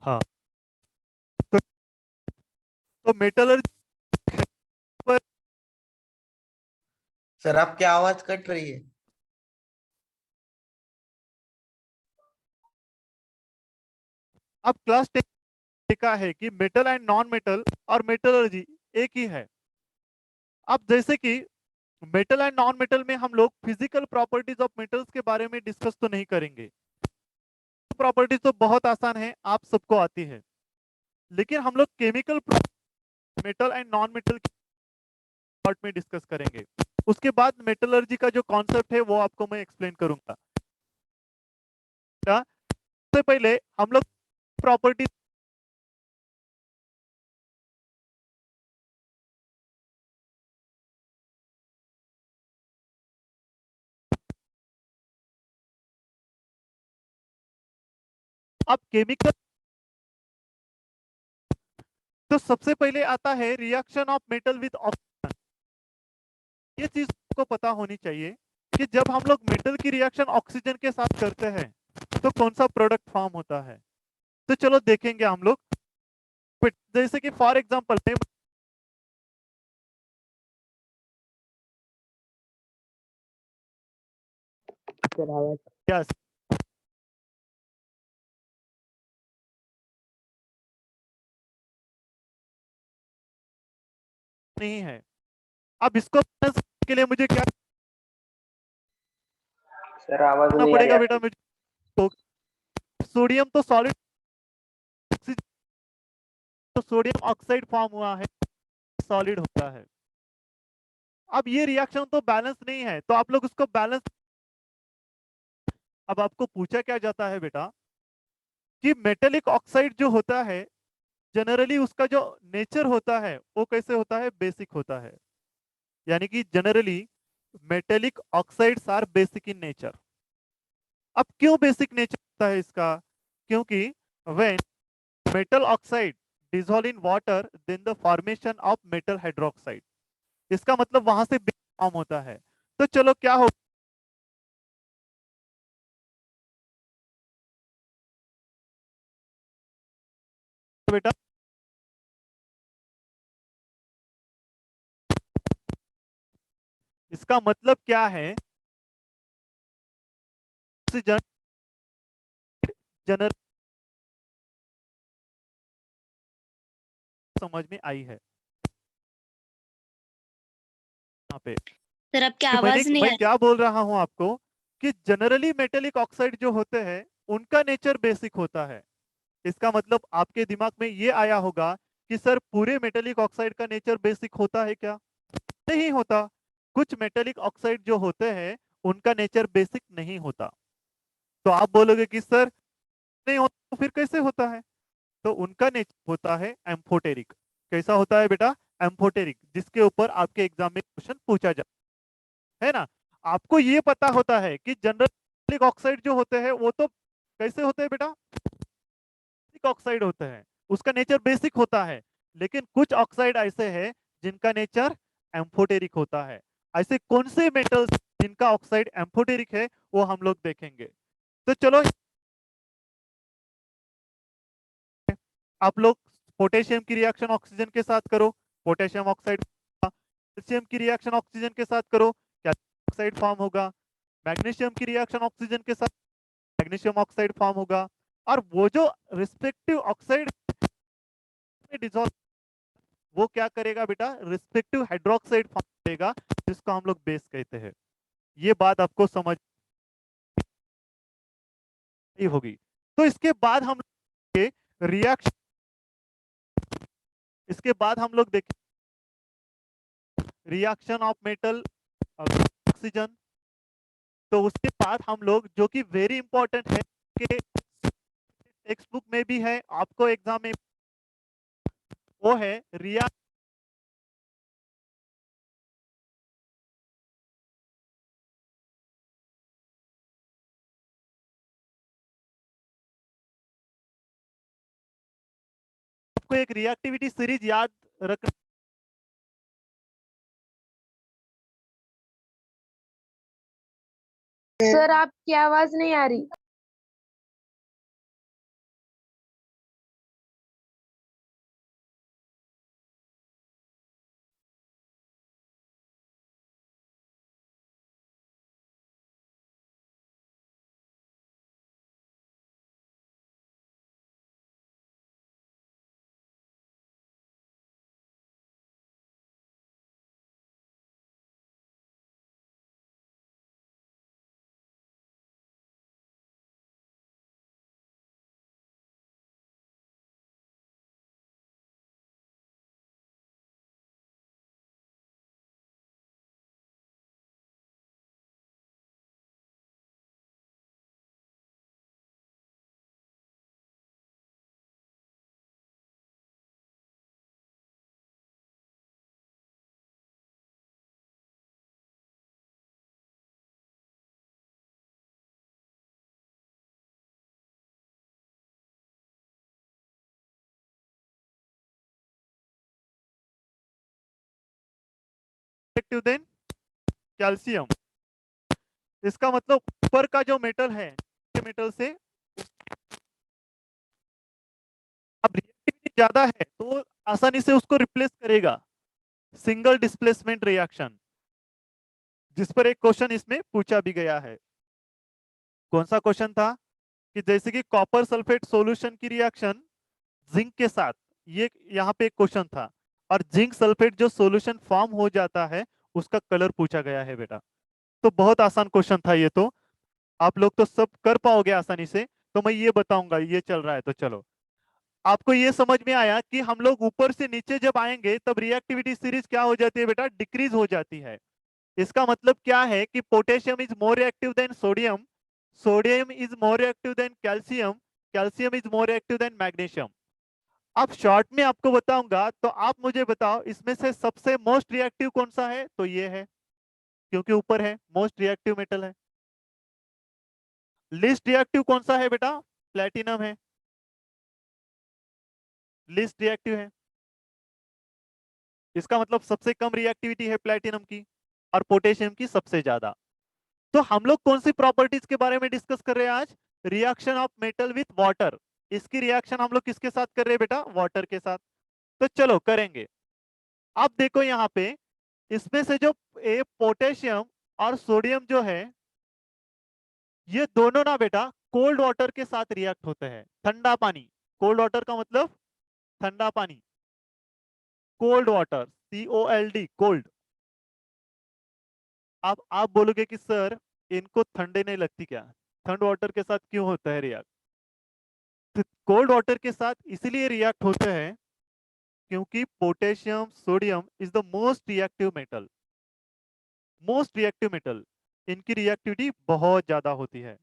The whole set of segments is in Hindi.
हाँ। तो, तो मेटलर्जी पर सर आपकी आवाज कट रही है। अब क्लास देखा है कि मेटल एंड नॉन मेटल और मेटलर्जी एक ही है। अब जैसे कि मेटल एंड नॉन मेटल में हम लोग फिजिकल प्रॉपर्टीज ऑफ मेटल्स के बारे में डिस्कस तो नहीं करेंगे। प्रॉपर्टीज तो बहुत आसान है, आप सबको आती है। लेकिन हम लोग chemical metal and non metal के पार्ट में डिस्कस करेंगे। उसके बाद मेटलर्जी का जो कॉन्सेप्ट है वो आपको मैं एक्सप्लेन करूंगा। सबसे पहले हम लोग प्रॉपर्टी अब केमिकल, तो सबसे पहले आता है reaction of metal with oxygen. ये चीज को पता होनी चाहिए कि जब हम लोग मेटल की रिएक्शन ऑक्सीजन के साथ करते हैं तो कौन सा प्रोडक्ट फॉर्म होता है। तो चलो देखेंगे हम लोग। जैसे कि फॉर एग्जांपल गैस नहीं है। अब इसको balance करने के लिए मुझे क्या सर आवाज करना नहीं आ रही पड़ेगा बेटा आपकी। मुझे? तो सोडियम तो सॉलिड, तो सोडियम ऑक्साइड फॉर्म हुआ है, सॉलिड होता है। अब ये रिएक्शन तो बैलेंस नहीं है, तो आप लोग उसको बैलेंस। अब आपको पूछा क्या जाता है बेटा कि मेटेलिक ऑक्साइड जो होता है जनरली उसका जो नेचर होता है वो कैसे होता है, बेसिक होता है। यानी कि generally metallic oxides are basic in nature. अब क्यों बेसिक नेचर होता है इसका? क्योंकि when metal oxide dissolve in water then the formation of metal hydroxide, इसका मतलब वहां से फॉर्म होता है। तो चलो क्या हो बेटा, इसका मतलब क्या है? ऑक्सीजन जनरल समझ में आई है यहाँ पे सर आपकी कि आवाज नहीं मैं आ रही। क्या बोल रहा हूं आपको कि जनरली मेटेलिक ऑक्साइड जो होते हैं उनका नेचर बेसिक होता है। इसका मतलब आपके दिमाग में ये आया होगा कि सर पूरे मेटेलिक ऑक्साइड का नेचर बेसिक होता है क्या? नहीं होता। कुछ मेटेलिक ऑक्साइड जो होते हैं उनका नेचर बेसिक नहीं होता। तो आप बोलोगे कि सर नहीं होता तो फिर कैसे होता है? तो उनका नेचर होता है एम्फोटेरिक। कैसा होता है बेटा? एम्फोटेरिक, जिसके ऊपर आपके एग्जाम में क्वेश्चन पूछा जाता है ना। आपको ये पता होता है कि जनरल ऑक्साइड जो होते हैं वो तो कैसे होते हैं बेटा? ऑक्साइड होते हैं, उसका नेचर बेसिक होता है। लेकिन कुछ ऑक्साइड ऐसे हैं जिनका नेचर एम्फोटेरिक होता है। ऐसे कौन से मेटल्स जिनका ऑक्साइड एम्फोटेरिक है वो हम लोग देखेंगे। तो चलो आप लोग पोटेशियम की रिएक्शन ऑक्सीजन के साथ करो, पोटेशियम ऑक्साइड। कैल्शियम की रिएक्शन ऑक्सीजन के साथ करो, कैल्शियम ऑक्साइड फॉर्म होगा। मैग्नीशियम की रिएक्शन ऑक्सीजन के साथ मैग्नीशियम ऑक्साइड फॉर्म होगा। और वो जो रिस्पेक्टिव ऑक्साइड में डिसॉल्व, वो क्या करेगा बेटा? रिस्पेक्टिव हाइड्रोक्साइड फॉर्म करेगा, जिसको हम लोग बेस कहते हैं। ये बात आपको समझ ही होगी। तो इसके बाद हम रिएक्शन, इसके बाद हम लोग देखें रिएक्शन ऑफ मेटल ऑक्सीजन। तो उसके बाद हम लोग जो कि वेरी इंपॉर्टेंट है कि टेक्स्ट बुक में भी है, आपको एग्जाम में वो है रिया आपको एक रिएक्टिविटी सीरीज याद रखना। सर आपकी आवाज नहीं आ रही। Reactive than calcium. इसका मतलब ऊपर का जो मेटल है मेटल से अब रिएक्टिविटी ज्यादा है तो आसानी से उसको रिप्लेस करेगा, सिंगल डिस्प्लेसमेंट रिएक्शन, जिस पर एक क्वेश्चन इसमें पूछा भी गया है। कौन सा क्वेश्चन था कि जैसे कि कॉपर सल्फेट सॉल्यूशन की रिएक्शन जिंक के साथ, ये यहाँ पे एक क्वेश्चन था, और जिंक सल्फेट जो सॉल्यूशन फॉर्म हो जाता है उसका कलर पूछा गया है बेटा। तो बहुत आसान क्वेश्चन था ये, तो आप लोग तो सब कर पाओगे आसानी से। तो मैं ये बताऊंगा, ये चल रहा है तो चलो। आपको ये समझ में आया कि हम लोग ऊपर से नीचे जब आएंगे तब रिएक्टिविटी सीरीज क्या हो जाती है बेटा, डिक्रीज हो जाती है। इसका मतलब क्या है कि potassium is more reactive than sodium, sodium is more reactive than calcium, calcium is more reactive than magnesium. अब शॉर्ट में आपको बताऊंगा, तो आप मुझे बताओ इसमें से सबसे मोस्ट रिएक्टिव कौन सा है, तो ये है, क्योंकि ऊपर है, मोस्ट रिएक्टिव मेटल है। लिस्ट रिएक्टिव कौन सा है बेटा, प्लेटिनम है, लिस्ट रिएक्टिव है। इसका मतलब सबसे कम रिएक्टिविटी है प्लेटिनम की, और पोटेशियम की सबसे ज्यादा। तो हम लोग कौन सी प्रॉपर्टीज के बारे में डिस्कस कर रहे हैं आज, reaction of metal with water. इसकी रिएक्शन हम लोग किसके साथ कर रहे हैं बेटा, वाटर के साथ। तो चलो करेंगे। आप देखो यहाँ पे, इसमें से जो पोटेशियम और सोडियम जो है, ये दोनों ना बेटा कोल्ड वाटर के साथ रिएक्ट होते हैं, ठंडा पानी। कोल्ड वाटर का मतलब ठंडा पानी, कोल्ड वाटर, COLD, कोल्ड। अब आप बोलोगे कि सर इनको ठंडे नहीं लगती क्या, ठंड वाटर के साथ क्यों होता है रिएक्ट। तो कोल्ड वाटर के साथ इसीलिए रिएक्ट होते हैं क्योंकि potassium sodium is the most reactive metal, most reactive metal, इनकी रिएक्टिविटी बहुत ज्यादा होती है।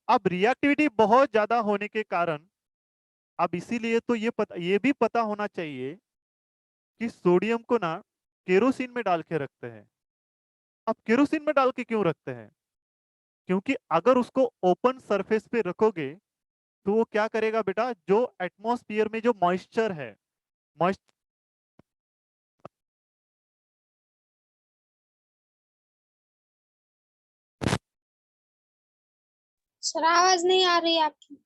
अब रिएक्टिविटी बहुत ज्यादा होने के कारण, अब इसीलिए तो ये भी पता होना चाहिए कि सोडियम को ना केरोसिन में डाल के रखते हैं। अब केरोसिन में डाल के क्यों रखते हैं, क्योंकि अगर उसको ओपन सरफेस पे रखोगे तो वो क्या करेगा बेटा, जो एटमॉस्फेयर में जो मॉइस्चर है, मॉइस्चर, सर आवाज नहीं आ रही आपकी।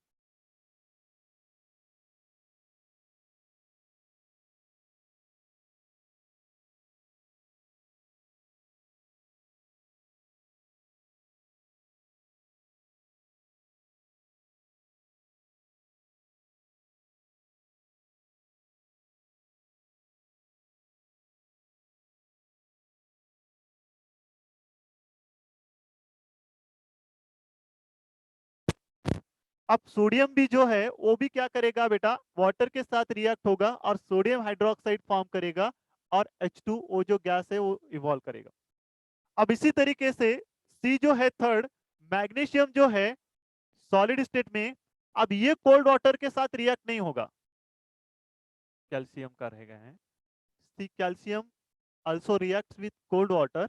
अब सोडियम भी जो है वो भी क्या करेगा बेटा, वाटर के साथ रिएक्ट होगा और सोडियम हाइड्रोक्साइड फॉर्म करेगा, और H2O जो गैस है वो इवॉल्व करेगा। अब इसी तरीके से सी जो है थर्ड, मैग्नीशियम जो है सॉलिड स्टेट में, अब ये कोल्ड वाटर के साथ रिएक्ट नहीं होगा, कैल्शियम का रहेगा है। See calcium also reacts with cold water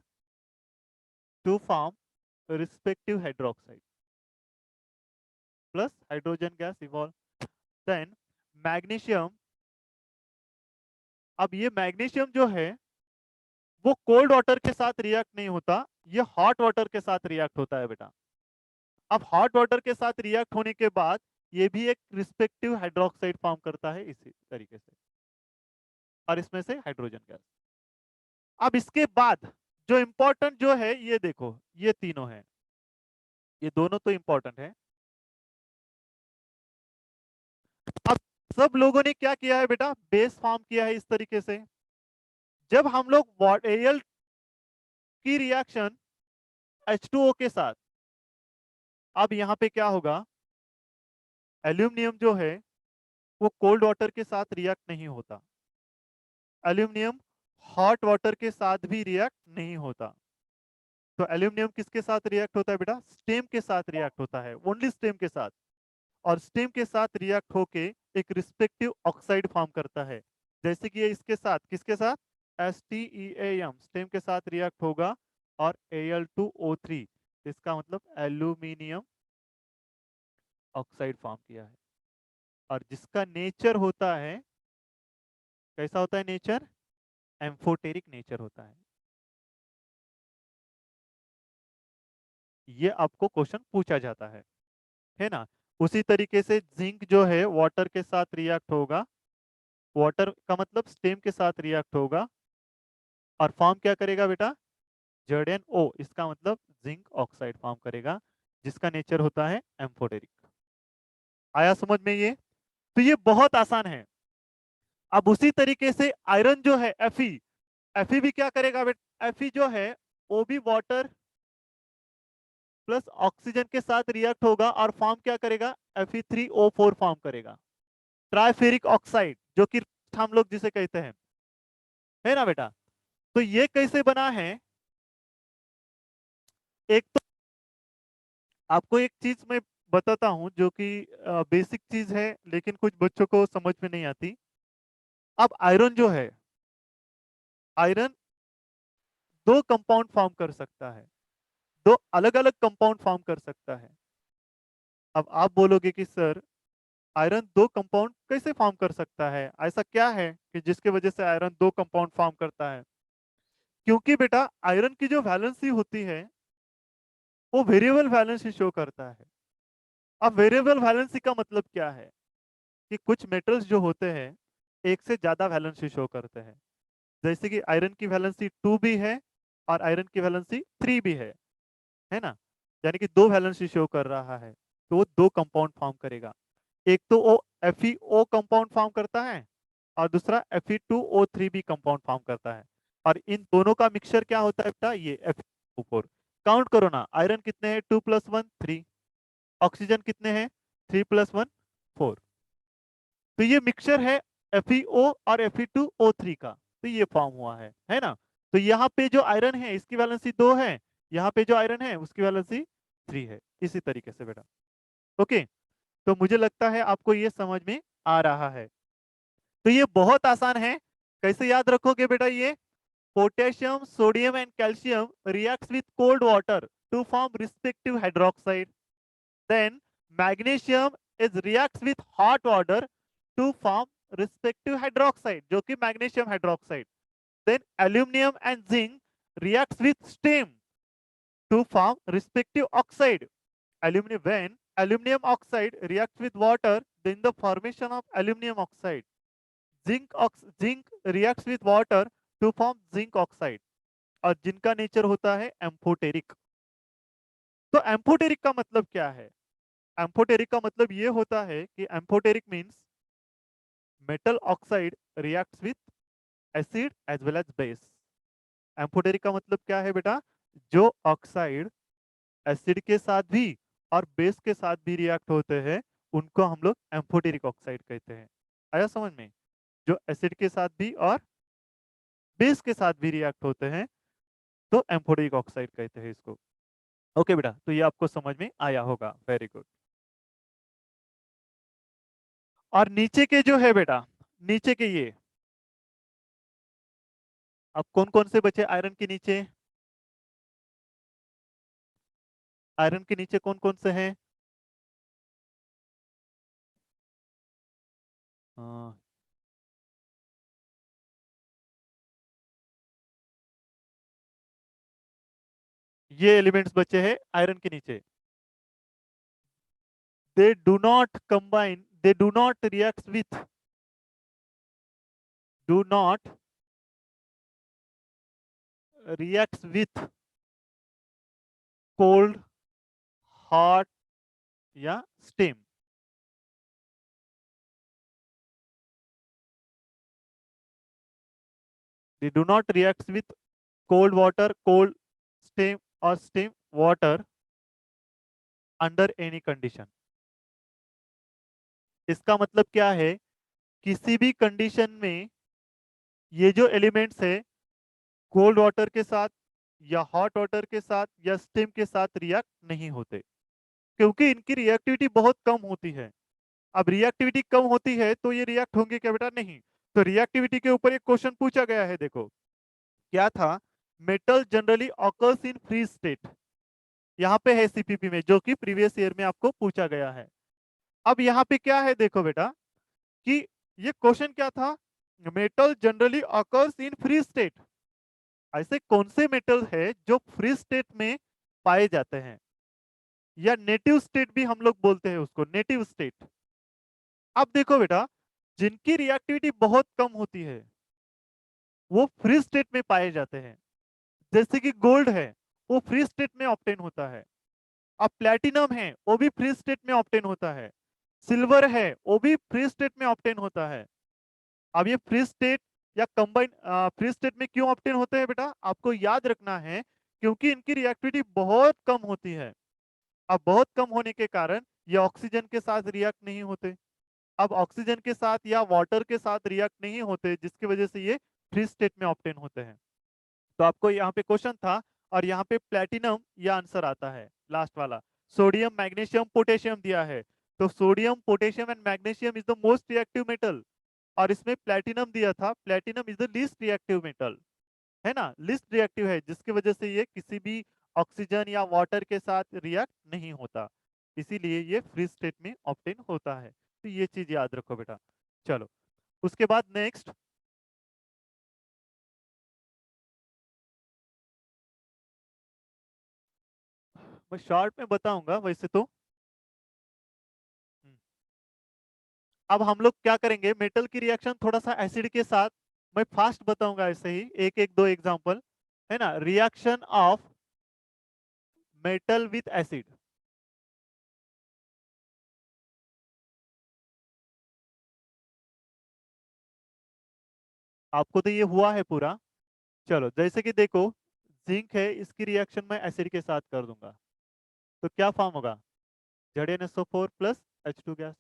to form respective hydroxide plus hydrogen gas evolve. Then magnesium, अब ये मैग्नीशियम जो है वो कोल्ड वाटर के साथ रिएक्ट नहीं होता, ये हॉट वाटर के साथ रिएक्ट होता है बेटा। अब हॉट वाटर के साथ रिएक्ट होने के बाद ये भी एक रिस्पेक्टिव हाइड्रोक्साइड फॉर्म करता है इसी तरीके से, और इसमें से हाइड्रोजन गैस। अब इसके बाद जो इंपॉर्टेंट जो है ये देखो, ये तीनों है, ये दोनों तो इंपॉर्टेंट है। अब सब लोगों ने क्या किया है बेटा, बेस फॉर्म किया है इस तरीके से। जब हम लोग एल की रिएक्शन H2O के साथ, अब यहाँ पे क्या होगा, एल्यूमिनियम जो है वो कोल्ड वाटर के साथ रिएक्ट नहीं होता, एल्यूमिनियम हॉट वाटर के साथ भी रिएक्ट नहीं होता। तो एल्यूमिनियम किसके साथ रिएक्ट होता है बेटा, स्टेम के साथ रिएक्ट होता है, ओनली स्टेम के साथ। और स्टेम के साथ रिएक्ट होके एक रिस्पेक्टिव ऑक्साइड फॉर्म करता है। जैसे कि ये इसके साथ, किसके साथ, STEAM, स्टेम के साथ रिएक्ट होगा और Al2O3, इसका मतलब एल्यूमिनियम ऑक्साइड फॉर्म किया है। और जिसका नेचर होता है, कैसा होता है नेचर, एम्फोटेरिक नेचर होता है। ये आपको क्वेश्चन पूछा जाता है ना। उसी तरीके से जिंक जो है वाटर के साथ रिएक्ट होगा, वाटर का मतलब स्टेम के साथ रिएक्ट होगा और फॉर्म क्या करेगा बेटा, ZnO, इसका मतलब जिंक ऑक्साइड फॉर्म करेगा, जिसका नेचर होता है एम्फोटेरिक। आया समझ में ये? तो ये बहुत आसान है। अब उसी तरीके से आयरन जो है Fe भी क्या करेगा बेटा, Fe जो है वो भी वाटर प्लस ऑक्सीजन के साथ रिएक्ट होगा और फॉर्म क्या करेगा, Fe3O4 फॉर्म करेगा, ट्राइफेरिक ऑक्साइड, जो कि हम लोग जिसे कहते हैं, है ना बेटा। तो ये कैसे बना है, एक तो आपको एक चीज मैं बताता हूं जो कि बेसिक चीज है लेकिन कुछ बच्चों को समझ में नहीं आती। अब आयरन जो है, आयरन दो कंपाउंड फॉर्म कर सकता है, दो अलग अलग कंपाउंड फॉर्म कर सकता है। अब आप बोलोगे कि सर आयरन दो कंपाउंड कैसे फॉर्म कर सकता है, ऐसा क्या है कि जिसकी वजह से आयरन दो कंपाउंड फॉर्म करता है? क्योंकि बेटा आयरन की जो वैलेंसी होती है वो वेरिएबल वैलेंसी शो करता है। अब वेरिएबल वैलेंसी का मतलब क्या है कि कुछ मेटल्स जो होते हैं एक से ज्यादा वैलेंसी शो करते हैं, जैसे कि आयरन की वैलेंसी 2 भी है और आयरन की वैलेंसी 3 भी है ना, यानी कि दो वैलेंसी शो कर रहा है, तो वो दो कंपाउंड फॉर्म करेगा। एक तो वो FeO कंपाउंड फॉर्म करता है और दूसरा Fe2O3 भी कंपाउंड फॉर्म करता है, और इन दोनों का मिक्सचर क्या होता है बेटा, ये Fe4। काउंट करो ना, आयरन कितने हैं, 2 + 1 3, ऑक्सीजन कितने हैं, 3 + 1 4। तो ये मिक्सचर है FeO और Fe2O3 का, तो ये फॉर्म हुआ है ना। तो यहाँ पे जो आयरन है इसकी वैलेंसी 2 है, यहाँ पे जो आयरन है उसकी वैलेंसी 3 है, इसी तरीके से बेटा। ओके, तो मुझे लगता है आपको ये समझ में आ रहा है। तो ये बहुत आसान है, कैसे याद रखोगे बेटा ये, potassium sodium and calcium reacts with cold water to form respective hydroxide, then magnesium is reacts with hot water to form respective hydroxide, जो कि magnesium hydroxide, then aluminum and zinc reacts with steam to form respective oxide. When aluminum oxide reacts with water, then the formation of aluminum oxide. Zinc reacts with water to form zinc oxide, और जिनका नेचर होता है एम्फोटेरिक। तो एम्फोटेरिक का मतलब क्या है, एम्फोटेरिक का मतलब ये होता है कि amphoteric means metal oxide reacts with acid as well as base. Amphoteric का मतलब क्या है बेटा, जो ऑक्साइड एसिड के साथ भी और बेस के साथ भी रिएक्ट होते हैं उनको हम लोग एम्फोटेरिक ऑक्साइड कहते हैं। आया समझ में, जो एसिड के साथ भी और बेस के साथ भी रिएक्ट होते हैं तो एम्फोटेरिक ऑक्साइड कहते हैं इसको। ओके बेटा, तो ये आपको समझ में आया होगा, वेरी गुड। और नीचे के जो है बेटा, नीचे के ये अब कौन कौन से बचे आयरन के नीचे, आयरन के नीचे कौन कौन से हैं, ये एलिमेंट्स बचे हैं आयरन के नीचे। they do not combine, they do not reacts with cold, hot या steam। they do not reacts with cold water, cold steam or steam water under any condition। इसका मतलब क्या है, किसी भी कंडीशन में ये जो एलिमेंट्स है कोल्ड वाटर के साथ या हॉट वाटर के साथ या स्टीम के साथ रिएक्ट नहीं होते, क्योंकि इनकी रिएक्टिविटी बहुत कम होती है। अब रिएक्टिविटी कम होती है तो ये रिएक्ट होंगे क्या बेटा, नहीं। तो रिएक्टिविटी के ऊपर एक क्वेश्चन पूछा गया है, देखो क्या था, metal generally occurs in free state, यहाँ पे है सीपीपी में, जो कि प्रीवियस ईयर में आपको पूछा गया है। अब यहाँ पे क्या है देखो बेटा, कि ये क्वेश्चन क्या था, metal generally occurs in free state, ऐसे कौन से मेटल है जो फ्री स्टेट में पाए जाते हैं। या नेटिव स्टेट भी हम लोग बोलते हैं उसको, नेटिव स्टेट। अब देखो बेटा, जिनकी रिएक्टिविटी बहुत कम होती है वो फ्री स्टेट में पाए जाते हैं। जैसे कि गोल्ड है, वो फ्री स्टेट में ऑब्टेन होता है। अब प्लेटिनम है, वो भी फ्री स्टेट में ऑब्टेन होता है। सिल्वर है, वो भी फ्री स्टेट में ऑब्टेन होता है। अब ये फ्री स्टेट या कंबाइन फ्री स्टेट में क्यों ऑब्टेन होते हैं बेटा, आपको याद रखना है, क्योंकि इनकी रिएक्टिविटी बहुत कम होती है। अब बहुत कम होने के कारण ये ऑक्सीजन के साथ रिएक्ट नहीं होते। अब ऑक्सीजन के साथ या वाटर के साथ रिएक्ट नहीं होते, जिसकी वजह से ये फ्री स्टेट में ऑब्टेन होते हैं। तो आपको यहाँ पे क्वेश्चन था, और यहाँ पे प्लेटिनम या आंसर आता है लास्ट वाला। सोडियम, मैग्नीशियम, पोटेशियम दिया है, तो sodium, potassium and magnesium is the most reactive metal. और इसमें प्लेटिनम दिया था, platinum is the least reactive metal, है ना, लीस्ट रिएक्टिव है, जिसकी वजह से ये किसी भी ऑक्सीजन या वाटर के साथ रिएक्ट नहीं होता, इसीलिए ये फ्री स्टेट में ऑब्टेन होता है। तो ये चीज याद रखो बेटा। चलो, उसके बाद नेक्स्ट, मैं शॉर्ट में बताऊंगा वैसे तो। हम्म, अब हम लोग क्या करेंगे, मेटल की रिएक्शन थोड़ा सा एसिड के साथ, मैं फास्ट बताऊंगा ऐसे ही, एक एक दो एग्जांपल, है ना। Reaction of metal with acid. आपको तो ये हुआ है पूरा। चलो, जैसे कि देखो, जिंक है, इसकी रिएक्शन मैं एसिड के साथ कर दूंगा, तो क्या फॉर्म होगा, ZnSO4 प्लस H2 गैस,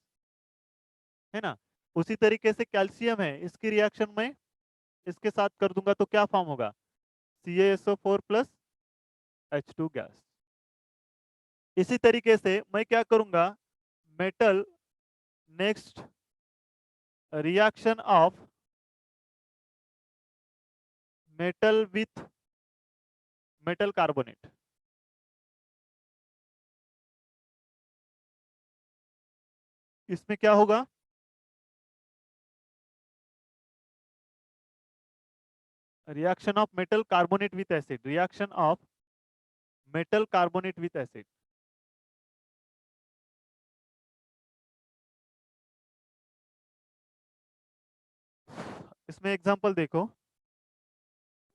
है ना। उसी तरीके से कैल्शियम है, इसकी रिएक्शन में इसके साथ कर दूंगा तो क्या फॉर्म होगा, CaSO4 प्लस H2 गैस। इसी तरीके से मैं क्या करूंगा, metal, next reaction of metal with metal carbonate. इसमें क्या होगा, reaction of metal carbonate with acid, reaction of metal carbonate with acid. इसमें एग्जांपल देखो,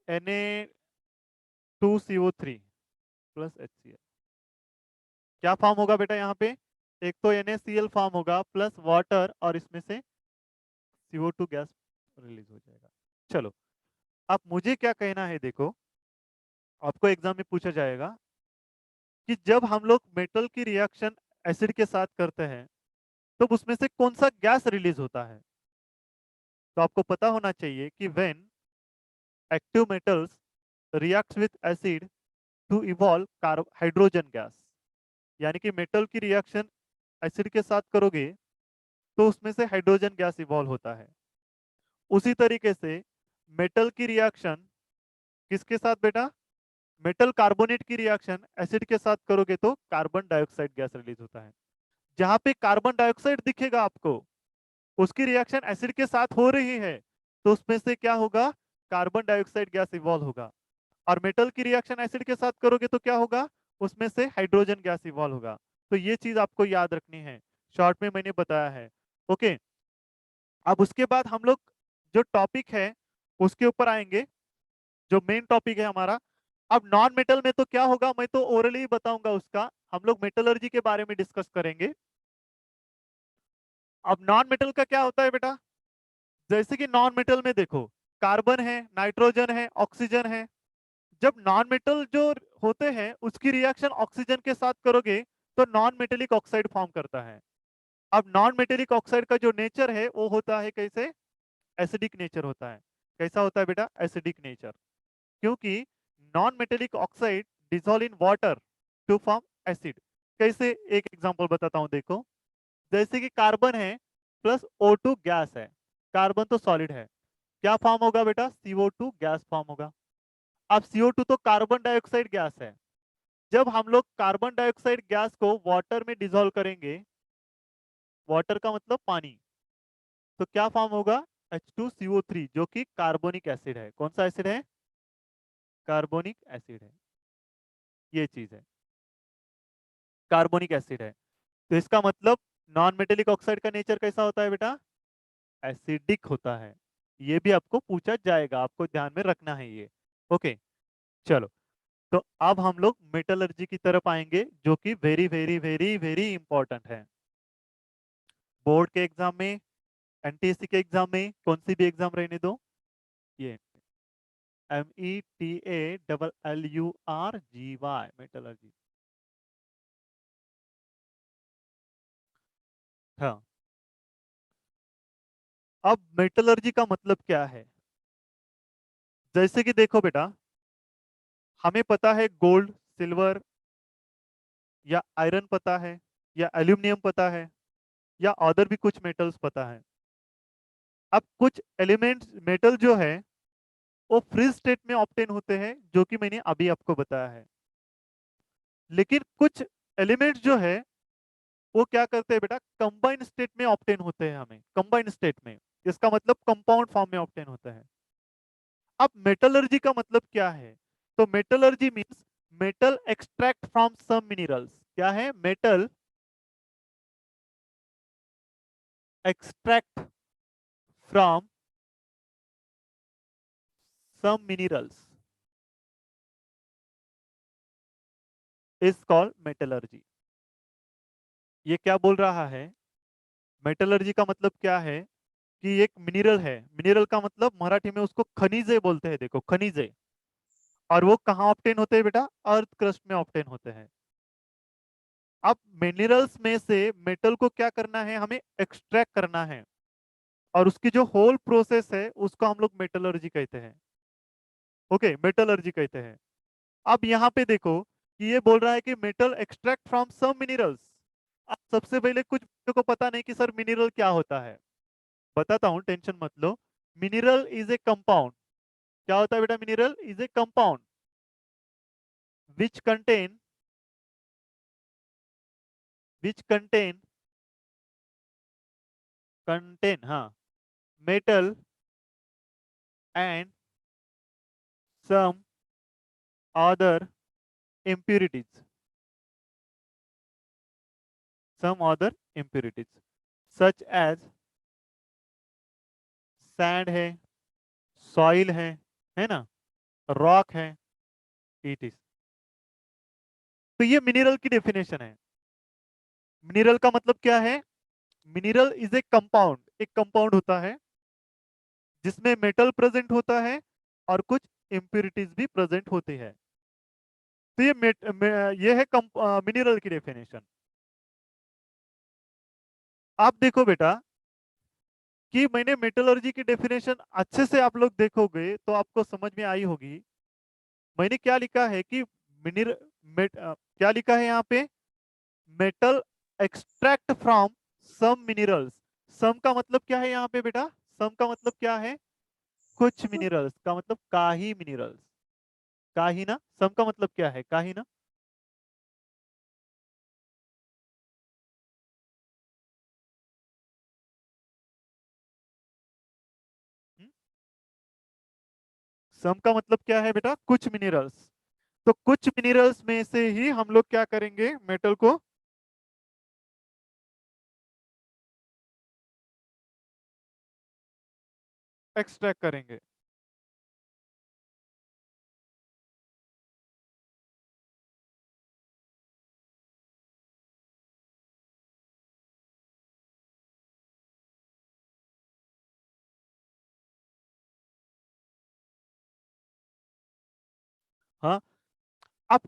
Na2CO3 प्लस HCl, क्या फॉर्म होगा बेटा यहाँ पे, एक तो NaCl फॉर्म होगा प्लस वाटर, और इसमें से CO2 गैस रिलीज हो जाएगा। चलो, अब मुझे क्या कहना है, देखो आपको एग्जाम में पूछा जाएगा कि जब हम लोग मेटल की रिएक्शन एसिड के साथ करते हैं, तो उसमें से कौन सा गैस रिलीज होता है। तो आपको पता होना चाहिए कि when active metals reacts with acid to evolve hydrogen gas, यानी कि मेटल की रिएक्शन एसिड के साथ करोगे तो उसमें से हाइड्रोजन गैस इवॉल्व होता है। उसी तरीके से मेटल की रिएक्शन किसके साथ बेटा, मेटल कार्बोनेट की रिएक्शन एसिड के साथ करोगे तो कार्बन डाइऑक्साइड गैस रिलीज होता है। जहां पे कार्बन डाइऑक्साइड दिखेगा आपको, उसकी रिएक्शन एसिड के साथ हो रही है, तो उसमें से क्या होगा, कार्बन डाइऑक्साइड गैस इवॉल्व होगा। और मेटल की रिएक्शन एसिड के साथ करोगे तो क्या होगा, उसमें से हाइड्रोजन गैस इवॉल्व होगा। तो ये चीज आपको याद रखनी है, शॉर्ट में मैंने बताया है। ओके, अब उसके बाद हम लोग जो टॉपिक है उसके ऊपर आएंगे, जो मेन टॉपिक है हमारा। अब नॉन मेटल में तो क्या होगा, मैं तो ओरली ही बताऊंगा उसका, हम लोग मेटलर्जी के बारे में डिस्कस करेंगे। अब नॉन मेटल का क्या होता है बेटा, जैसे कि नॉन मेटल में देखो, कार्बन है, नाइट्रोजन है, ऑक्सीजन है। जब नॉन मेटल जो होते हैं उसकी रिएक्शन ऑक्सीजन के साथ करोगे तो नॉन मेटेलिक ऑक्साइड फॉर्म करता है। अब नॉन मेटेलिक ऑक्साइड का जो नेचर है वो होता है कैसे, एसिडिक नेचर होता है। कैसा होता है बेटा, एसिडिक नेचर, क्योंकि non metallic oxide dissolve in water to form acid. कैसे, एक एग्जांपल बताता हूं, देखो जैसे कि कार्बन है प्लस O2 गैस है, कार्बन तो सॉलिड है, क्या फॉर्म होगा बेटा, CO2 गैस फॉर्म होगा। अब CO2 तो कार्बन डाइऑक्साइड गैस है, जब हम लोग कार्बन डाइऑक्साइड गैस को वाटर में डिसॉल्व करेंगे, वाटर का मतलब पानी, तो क्या फॉर्म होगा, H2CO3, जो कि कार्बोनिक एसिड है। कौन सा एसिड है, कार्बोनिक एसिड है, ये चीज है। कार्बोनिक एसिड है। तो इसका मतलब नॉन मेटेलिक ऑक्साइड का नेचर कैसा होता है बेटा? एसिडिक होता है। ये भी आपको पूछा जाएगा, आपको ध्यान में रखना है ये। ओके, चलो। तो अब हम लोग मेटलर्जी की तरफ आएंगे, जो कि very very very very important है। बोर्ड के एग्जाम में, एनटीएससी के एग्जाम में, कौन सी भी एग्जाम रहने दो, ये METALLURGY मेटलर्जी। हाँ, अब मेटलर्जी का मतलब क्या है? जैसे कि देखो बेटा, हमें पता है गोल्ड, सिल्वर या आयरन पता है, या एल्यूमिनियम पता है, या अदर भी कुछ मेटल्स पता है। अब कुछ एलिमेंट्स मेटल जो है वो फ्रीज स्टेट में ऑब्टेन होते हैं, जो कि मैंने अभी आपको बताया है। लेकिन कुछ एलिमेंट्स जो है वो क्या करते हैं बेटा, कंबाइंड स्टेट में ऑब्टेन होते हैं, हमें कंबाइंड स्टेट में, इसका मतलब कंपाउंड फॉर्म में ऑब्टेन होता है। अब मेटलर्जी का मतलब क्या है? तो metallurgy means metal extract from some minerals. क्या है? Metal extract from some minerals is called metallurgy. ये क्या बोल रहा है? मेटलर्जी का मतलब क्या है कि एक मिनरल है, मिनरल का मतलब मराठी में उसको खनिजे बोलते हैं, देखो खनिजे। और वो कहाँ ऑब्टेन होते हैं बेटा? अर्थ क्रस्ट में ऑब्टेन होते हैं। अब मिनरल्स में से मेटल को क्या करना है, हमें एक्सट्रैक्ट करना है, और उसकी जो होल प्रोसेस है उसको हम लोग मेटलर्जी कहते हैं। ओके, मेटलर्जी कहते हैं। अब यहाँ पे देखो कि ये बोल रहा है कि metal extract from some minerals. अब सबसे पहले कुछ बच्चों को पता नहीं कि सर मिनरल क्या होता है। बताता हूँ, टेंशन मत लो। Mineral is a compound. क्या होता है बेटा? Mineral is a compound which contain which contain contain, हाँ, metal and some other impurities, some other impurities such as sand है, सॉइल है ना, रॉक है, इट इज। तो ये मिनरल की डेफिनेशन है। मिनरल का मतलब क्या है? मिनरल इज ए कंपाउंड, एक कंपाउंड होता है जिसमें मेटल प्रेजेंट होता है और कुछ इम्प्योरिटीज भी प्रेजेंट होती है। तो ये है मिनरल की डेफिनेशन। आप देखो बेटा कि मैंने मेटलर्जी की डेफिनेशन अच्छे से आप लोग देखोगे तो आपको समझ में आई होगी। मैंने क्या लिखा है कि क्या लिखा है यहाँ पे? Metal extract from some minerals. Some का मतलब क्या है यहाँ पे बेटा? सम का मतलब क्या है? कुछ मिनरल्स का मतलब का ही मिनरल्स, का ही ना। सम का मतलब क्या है? का ही ना। सम का मतलब क्या है बेटा? कुछ मिनरल्स। तो कुछ मिनरल्स में से ही हम लोग क्या करेंगे, मेटल को एक्सट्रैक्ट करेंगे। हाँ, अब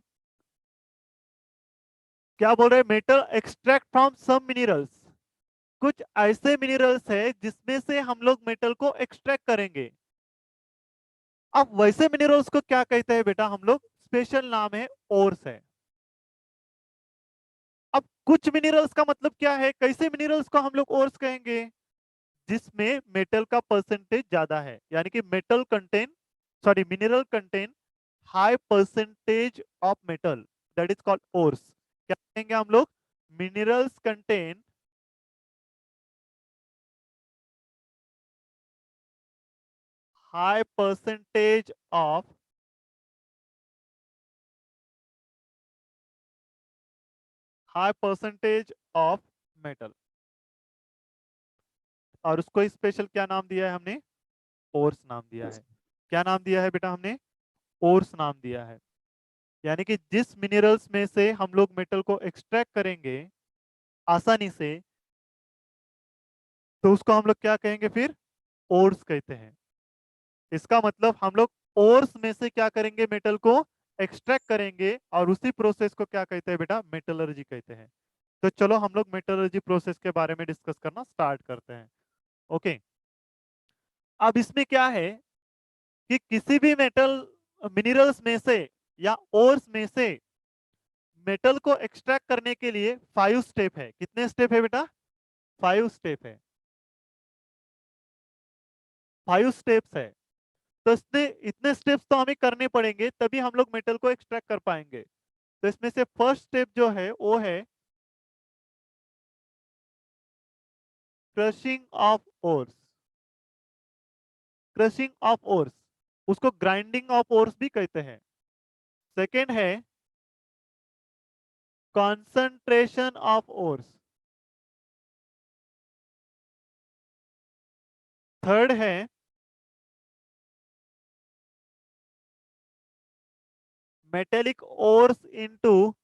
क्या बोल रहे हैं? Metal extract from some minerals. कुछ ऐसे मिनरल्स है जिसमें से हम लोग मेटल को एक्सट्रैक्ट करेंगे। अब वैसे मिनरल्स को क्या कहते हैं बेटा? हम लोग स्पेशल नाम है ओर्स है। अब कुछ मिनरल्स का मतलब क्या है? कैसे मिनरल्स को हम लोग ओर्स कहेंगे? जिसमें मेटल का परसेंटेज ज्यादा है, यानी कि metal contain, sorry, mineral contain high percentage of metal, that is called ores. क्या कहेंगे हम लोग? Minerals contain high percentage of high percentage of metal, और उसको स्पेशल क्या नाम दिया है हमने? ओर्स नाम दिया है। क्या नाम दिया है बेटा हमने? ओर्स नाम दिया है। यानी कि जिस मिनरल्स में से हम लोग मेटल को एक्सट्रैक्ट करेंगे आसानी से, तो उसको हम लोग क्या कहेंगे फिर? ओर्स कहते हैं। इसका मतलब हम लोग ओर्स में से क्या करेंगे? मेटल को एक्सट्रैक्ट करेंगे, और उसी प्रोसेस को क्या कहते हैं बेटा? मेटलर्जी कहते हैं। तो चलो हम लोग मेटलर्जी प्रोसेस के बारे में डिस्कस करना स्टार्ट करते हैं। ओके, अब इसमें क्या है कि किसी भी मेटल मिनरल्स में से या ओर्स में से मेटल को एक्सट्रैक्ट करने के लिए 5 स्टेप है। कितने स्टेप है बेटा? 5 स्टेप है। 5 स्टेप्स है। तो इसने इतने स्टेप्स तो हमें करने पड़ेंगे, तभी हम लोग मेटल को एक्सट्रैक्ट कर पाएंगे। तो इसमें से फर्स्ट स्टेप जो है वो है crushing of ores. Crushing of ores, उसको ग्राइंडिंग ऑफ ओर्स भी कहते हैं। सेकेंड है कॉन्सेंट्रेशन ऑफ ओर्स। थर्ड है metallic ores into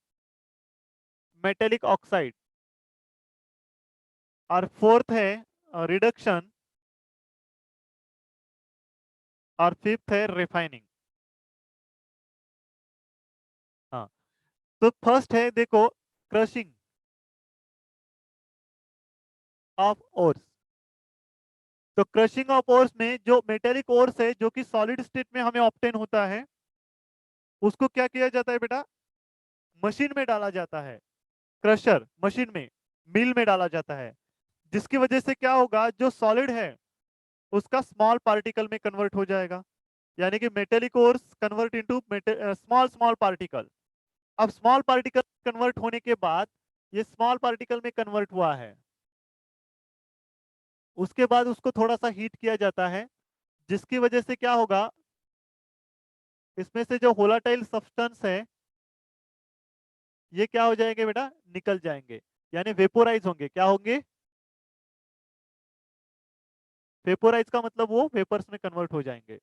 metallic oxide. और फोर्थ है रिडक्शन। और फिफ्थ है रिफाइनिंग। हाँ, तो फर्स्ट है देखो, क्रशिंग ऑफ ओर्स। तो क्रशिंग ऑफ ओर्स में जो मेटेलिक ओर्स है जो कि सॉलिड स्टेट में हमें ऑब्टेन होता है, उसको क्या किया जाता है बेटा? मशीन में डाला जाता है। क्रशर मशीन में, मिल में डाला जाता है, जिसकी वजह से क्या होगा? जो सॉलिड है उसका स्मॉल पार्टिकल में कन्वर्ट हो जाएगा। यानी कि metallic ores convert into small small particle. अब स्मॉल पार्टिकल कन्वर्ट होने के बाद, ये स्मॉल पार्टिकल में कन्वर्ट हुआ है, उसके बाद उसको थोड़ा सा हीट किया जाता है, जिसकी वजह से क्या होगा? इसमें से जो वोलाटाइल सब्सटेंस है ये क्या हो जाएंगे बेटा? निकल जाएंगे, यानी वेपोराइज होंगे। क्या होंगे? वेपोराइज का मतलब वो वेपर्स में कन्वर्ट हो जाएंगे।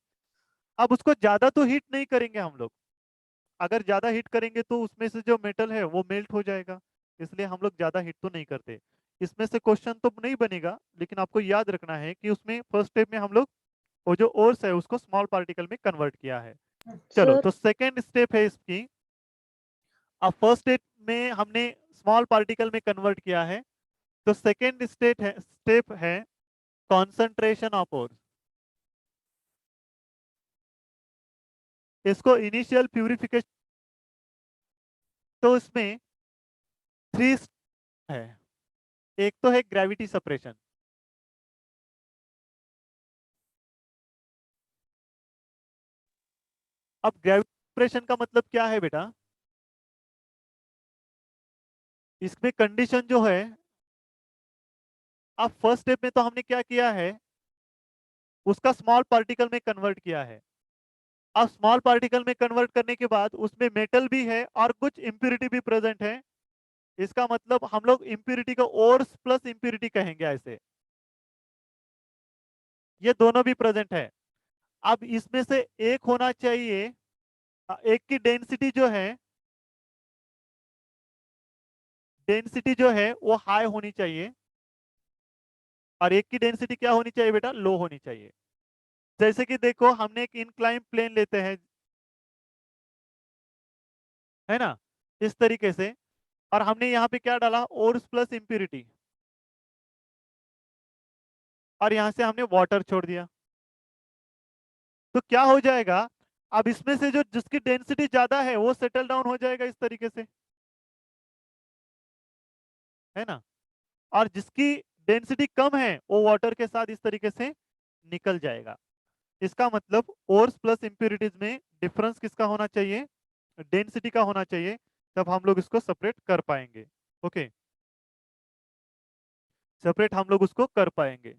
अब उसको ज्यादा तो हीट नहीं करेंगे हम लोग। अगर ज्यादा हीट करेंगे तो उसमें से जो मेटल है वो मेल्ट हो जाएगा, इसलिए हम लोग ज्यादा हीट तो नहीं करते। इसमें से क्वेश्चन तो नहीं बनेगा, लेकिन आपको याद रखना है कि उसमें फर्स्ट स्टेप में हम लोग वो जो ओर्स है उसको स्मॉल पार्टिकल में कन्वर्ट किया है। चलो, सर तो सेकेंड स्टेप है इसकी। अब फर्स्ट स्टेप में हमने स्मॉल पार्टिकल में कन्वर्ट किया है, तो सेकेंड स्टेप है कॉन्सेंट्रेशन ऑफ ओर्स। इसको इनिशियल प्यूरिफिकेशन, तो इसमें 3 है। एक तो है ग्रेविटी सेपरेशन। अब ग्रेविटी सेपरेशन का मतलब क्या है बेटा? इसमें कंडीशन जो है, अब फर्स्ट स्टेप में तो हमने क्या किया है? उसका स्मॉल पार्टिकल में कन्वर्ट किया है। अब स्मॉल पार्टिकल में कन्वर्ट करने के बाद उसमें मेटल भी है और कुछ इंप्यूरिटी भी प्रेजेंट है। इसका मतलब हम लोग इंप्यूरिटी को ओर्स प्लस इंप्यूरिटी कहेंगे ऐसे। ये दोनों भी प्रेजेंट है। अब इसमें से एक होना चाहिए, एक की डेंसिटी जो है वो हाई होनी चाहिए, और एक की डेंसिटी क्या होनी चाहिए बेटा? लो होनी चाहिए। जैसे कि देखो, हमने एक इंक्लाइन प्लेन लेते हैं, है ना, इस तरीके से, और हमने यहाँ पे क्या डाला? ओर्स प्लस इंप्यूरिटी, और यहां से हमने वाटर छोड़ दिया। तो क्या हो जाएगा? अब इसमें से जो जिसकी डेंसिटी ज्यादा है वो सेटल डाउन हो जाएगा इस तरीके से, है ना, और जिसकी डेंसिटी कम है वो वाटर के साथ इस तरीके से निकल जाएगा। इसका मतलब ओर्स प्लस इंप्यूरिटीज में डिफरेंस किसका होना चाहिए? डेंसिटी का होना चाहिए, तब हम लोग इसको सेपरेट कर पाएंगे। ओके, सेपरेट हम लोग उसको कर पाएंगे।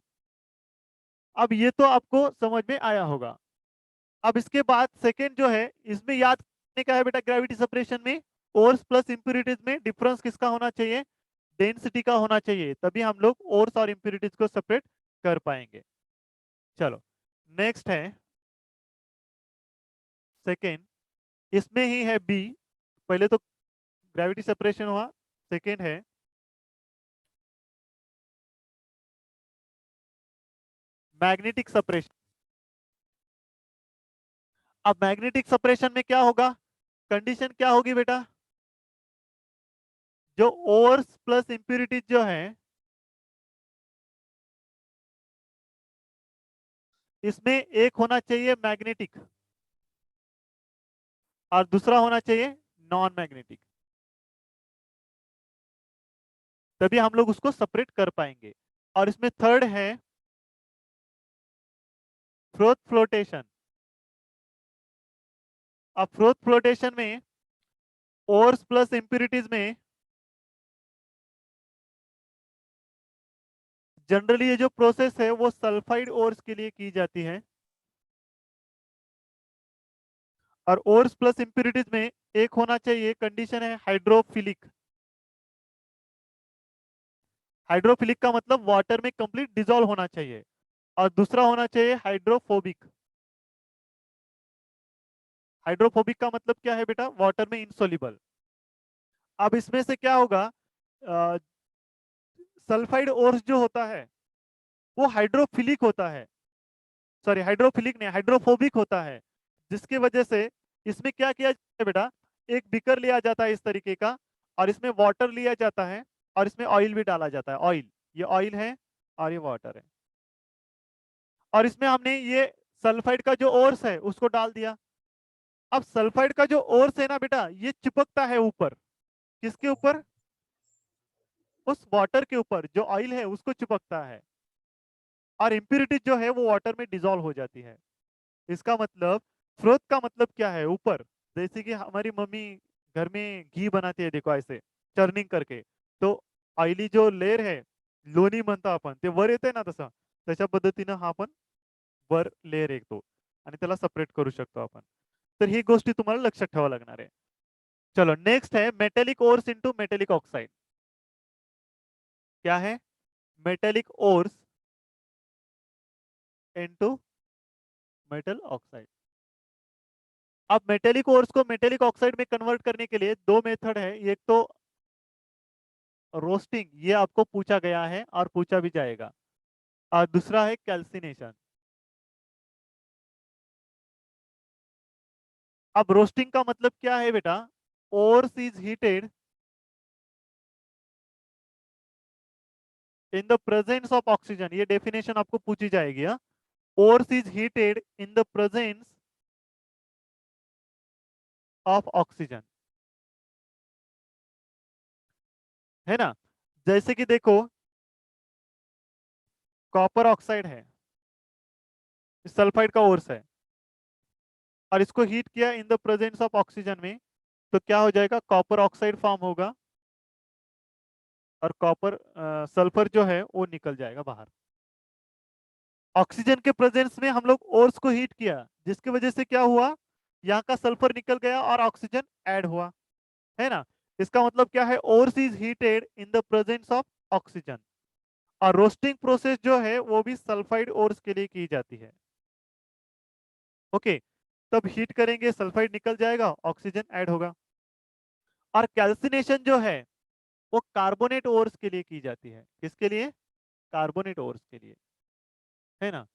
अब ये तो आपको समझ में आया होगा। अब इसके बाद सेकेंड जो है, इसमें याद करने का है बेटा ग्रेविटी सेपरेशन में, ओर्स प्लस इम्प्यूरिटीज में डिफरेंस किसका होना चाहिए? डेंसिटी का होना चाहिए, तभी हम लोग ओर्स और इम्प्यूरिटीज को सेपरेट कर पाएंगे। चलो नेक्स्ट है सेकेंड, इसमें ही है बी। पहले तो ग्रेविटी सेपरेशन हुआ, सेकेंड है मैग्नेटिक सेपरेशन। अब मैग्नेटिक सेपरेशन में क्या होगा? कंडीशन क्या होगी बेटा? जो ओर्स प्लस इंप्यूरिटीज जो है, इसमें एक होना चाहिए मैग्नेटिक और दूसरा होना चाहिए नॉन मैग्नेटिक, तभी हम लोग उसको सेपरेट कर पाएंगे। और इसमें थर्ड है फ्रोथ फ्लोटेशन। अब फ्रोथ फ्लोटेशन में ओर्स प्लस इंप्यूरिटीज में जनरली ये जो प्रोसेस है वो सल्फाइड ओर्स के लिए की जाती है, और ओर्स प्लस इंप्यूरिटीज में एक होना चाहिए, कंडीशन है हाइड्रोफिलिक। हाइड्रोफिलिक का मतलब वाटर में कंप्लीट डिजोल्व होना चाहिए, और दूसरा होना चाहिए हाइड्रोफोबिक। हाइड्रोफोबिक का मतलब क्या है बेटा? वाटर में इनसोल्युबल। अब इसमें से क्या होगा? सल्फाइड ओर्स जो होता है वो हाइड्रोफिलिक होता है, सॉरी हाइड्रोफिलिक नहीं, हाइड्रोफोबिक होता है, जिसकी वजह से इसमें क्या किया जाता है बेटा? एक बीकर लिया जाता है इस तरीके का, और इसमें वाटर लिया जाता है, और इसमें ऑयल भी डाला जाता है। ऑयल, ये ऑयल है और ये वाटर है, और इसमें हमने ये सल्फाइड का जो ओर्स है उसको डाल दिया। अब सल्फाइड का जो ओर्स है ना बेटा, ये चिपकता है ऊपर, किसके ऊपर? उस वाटर के ऊपर, जो ऑयल है उसको चिपकता है, और इम्प्यूरिटी जो है वो वाटर में डिजोल्व हो जाती है। इसका मतलब फ्रोथ का मतलब क्या है? ऊपर। जैसे कि हमारी मम्मी घर में घी बनाती है, देखो ऐसे टर्निंग करके, तो ऑयली जो लेयर है, लोणी म्हणतो आपण, ते वर येते ना, तसा तशा पद्धतीनं हा आपण वर लेयर येतो, आणि त्याला सेपरेट करू शकतो आपण। तर ही गोष्टी तुम्हाला लक्षात ठेवावं लागणार आहे। चलो नेक्स्ट है metallic ores into metallic oxide. क्या है? Metallic ores into metal oxide. अब मेटेलिक ओर्स को मेटेलिक ऑक्साइड में कन्वर्ट करने के लिए दो मेथड है। एक तो रोस्टिंग, ये आपको पूछा गया है और पूछा भी जाएगा, और दूसरा है कैल्सिनेशन। अब रोस्टिंग का मतलब क्या है बेटा? Ores is heated in the presence of oxygen, ये डेफिनेशन आपको पूछी जाएगी। Ores is heated in the presence of oxygen, है ना? जैसे कि देखो, कॉपर ऑक्साइड है, सल्फाइड का ओर्स है, और इसको हीट किया इन द प्रेजेंस ऑफ ऑक्सीजन में, तो क्या हो जाएगा? कॉपर ऑक्साइड फॉर्म होगा, और कॉपर सल्फर जो है वो निकल जाएगा बाहर। ऑक्सीजन के प्रेजेंस में हम लोग ओर्स को हीट किया, जिसकी वजह से क्या हुआ? यहाँ का सल्फर निकल गया और ऑक्सीजन ऐड हुआ, है ना? इसका मतलब क्या है? Ores is heated in the presence of oxygen. और रोस्टिंग प्रोसेस जो है वो भी सल्फाइड ओर्स के लिए की जाती है। ओके, तब हीट करेंगे, सल्फाइड निकल जाएगा, ऑक्सीजन ऐड होगा। और कैल्सिनेशन जो है वो कार्बोनेट ओर्स के लिए की जाती है। किसके लिए? कार्बोनेट ओर्स के लिए, है ना?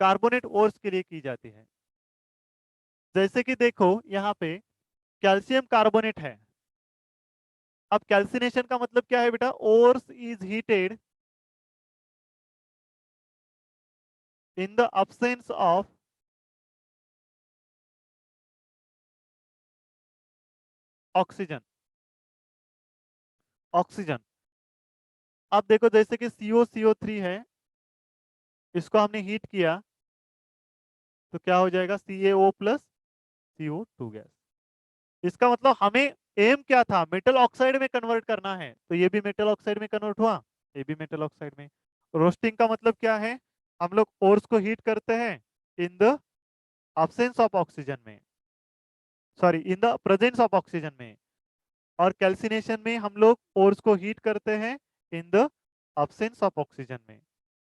कार्बोनेट ओर्स के लिए की जाती है। जैसे कि देखो यहाँ पे कैल्शियम कार्बोनेट है। अब कैल्सिनेशन का मतलब क्या है बेटा? Ores is heated in the absence of oxygen. Oxygen, अब देखो जैसे कि CO3 है, इसको हमने हीट किया, तो क्या हो जाएगा? CaO plus CO2 gas. इसका मतलब हमें एम क्या था? मेटल ऑक्साइड में कन्वर्ट करना है, तो ये भी मेटल ऑक्साइड में कन्वर्ट हुआ, ये भी मेटल ऑक्साइड में। रोस्टिंग का मतलब क्या है? हम लोग ओर्स को हीट करते हैं in the absence of oxygen में, sorry in the presence of oxygen में, और कैल्सिनेशन में हम लोग पोर्स को हीट करते हैं in the absence of oxygen में।